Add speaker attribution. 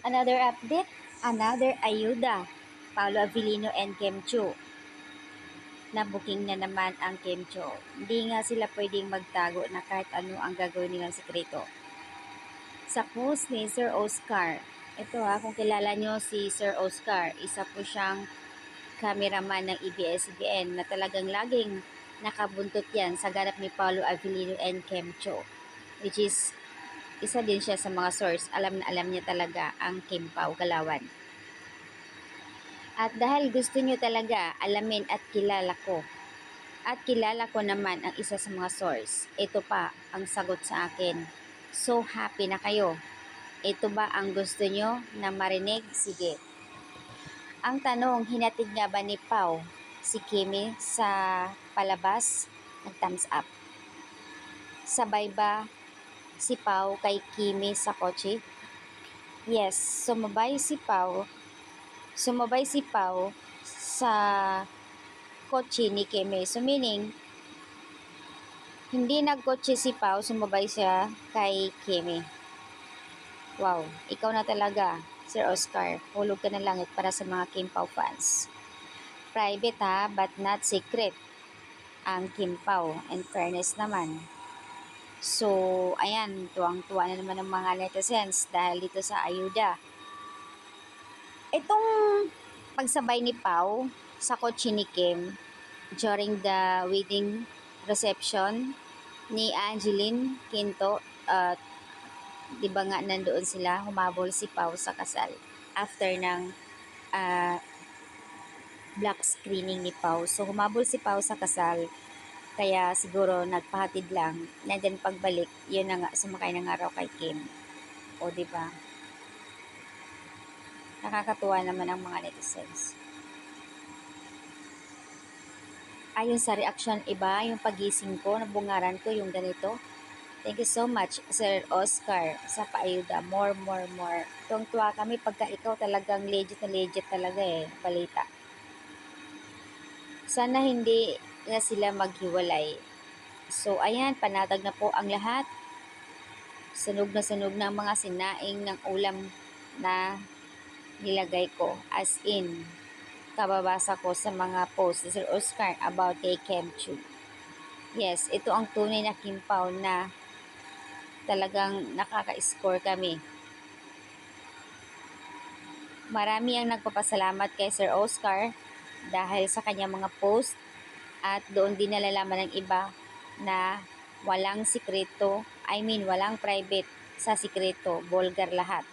Speaker 1: Another update, another ayuda. Paolo Avellino and Kim Chiu. Na-booking na naman ang Kim Chiu. Hindi nga sila pwedeng magtago na kahit ano ang gagawin nilang sekreto. Sa post ni Sir Oscar, ito kung kilala nyo si Sir Oscar, isa po siyang cameraman ng ABS-CBN na talagang laging nakabuntot yan sa ganap ni Paolo Avellino and Kim Chiu. Which is, isa din siya sa mga source. Alam na alam niya talaga ang Kim Pao Galawan. At dahil gusto niyo talaga alamin at kilala ko naman ang isa sa mga source, ito pa ang sagot sa akin. So happy na kayo. Ito ba ang gusto niyo na marinig? Sige. Ang tanong, hinatid nga ba ni Pao si Kimi sa palabas? Nag-thumbs up. Sabay ba si Pao kay Kimi sa kotse? Yes, sumabay si Pao sa kotse ni Kimi. So meaning, hindi nagkotse si Pao, sumabay siya kay Kimi. Wow, ikaw na talaga, Sir Oscar. Hulog ka ng langit para sa mga Kim Pao fans. Private but not secret ang Kim Pao. In fairness naman. So, ayan, tuwang-tuwa na naman ng mga netizens dahil dito sa ayuda. Itong pagsabay ni Pao sa kotse ni Kim during the wedding reception ni Angeline Quinto, di ba nga nandoon sila, humabol si Pao sa kasal after ng black screening ni Pao. So humabol si Pao sa kasal, kaya siguro nagpahatid lang, and then pagbalik, yun na nga, sumakay na nga raw kay Kim. O di ba? Nakakatuwa naman ang mga netizens. Ayon sa reaction iba, yung pagising ko, nabungaran ko yung ganito. Thank you so much, Sir Oscar, sa paayuda. More. Tuwang-tuwa kami pagka ikaw talagang legit na legit talaga balita. Sana hindi na sila maghiwalay. So, ayan, panatag na po ang lahat. Sunog na ang mga sinaing ng ulam na nilagay ko. As in, kababasa ko sa mga posts ni Sir Oscar about kay Kim Chiu. Yes, ito ang tunay na Kim Pao na talagang nakaka-score kami. Marami ang nagpapasalamat kay Sir Oscar dahil sa kanyang mga post at doon din nalalaman ng iba na walang sikreto, walang private sa sikreto, vulgar lahat.